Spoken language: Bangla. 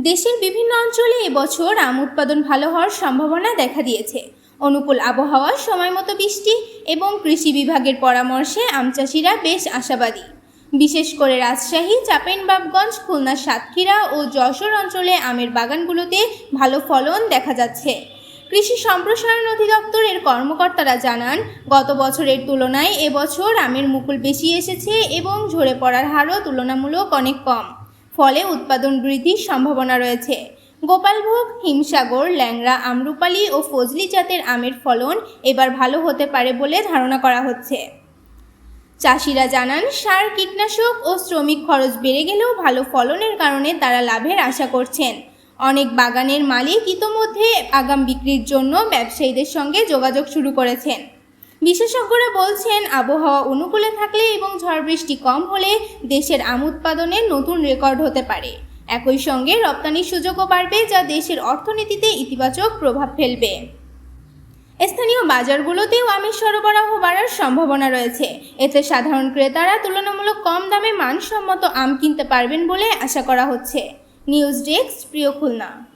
দেশের বিভিন্ন অঞ্চলে এবছর আম উৎপাদন ভালো হওয়ার সম্ভাবনা দেখা দিয়েছে। অনুকূল আবহাওয়া, সময়মতো বৃষ্টি এবং কৃষি বিভাগের পরামর্শে আম চাষিরা বেশ আশাবাদী। বিশেষ করে রাজশাহী, চাঁপাইনবাবগঞ্জ, খুলনা, সাতক্ষীরা ও যশোর অঞ্চলে আমের বাগানগুলোতে ভালো ফলন দেখা যাচ্ছে। কৃষি সম্প্রসারণ অধিদপ্তরের কর্মকর্তারা জানান, গত বছরের তুলনায় এবছর আমের মুকুল বেশি এসেছে এবং ঝরে পড়ার হারও তুলনামূলক অনেক কম। ফলে উৎপাদন বৃদ্ধির সম্ভাবনা রয়েছে। গোপালভোগ, হিমসাগর, ল্যাংড়া, আমরুপালি ও ফজলি জাতের আমের ফলন এবার ভালো হতে পারে বলে ধারণা করা হচ্ছে। চাষিরা জানান, সার, কীটনাশক ও শ্রমিক খরচ বেড়ে গেলেও ভালো ফলনের কারণে তারা লাভের আশা করছেন। অনেক বাগানের মালিক ইতোমধ্যে আগাম বিক্রির জন্য ব্যবসায়ীদের সঙ্গে যোগাযোগ শুরু করেছেন। বিশেষজ্ঞরা বলছেন, আবহাওয়া অনুকূলে থাকলে এবং ঝড় বৃষ্টি কম হলে দেশের আম উৎপাদনের নতুন রেকর্ড হতে পারে। একই সঙ্গে রপ্তানির সুযোগও বাড়বে, যা দেশের অর্থনীতিতে ইতিবাচক প্রভাব ফেলবে। স্থানীয় বাজারগুলোতেও আমের সরবরাহ বাড়ার সম্ভাবনা রয়েছে। এতে সাধারণ ক্রেতারা তুলনামূলক কম দামে মানসম্মত আম কিনতে পারবেন বলে আশা করা হচ্ছে। নিউজ ডেস্ক, প্রিয় খুলনা।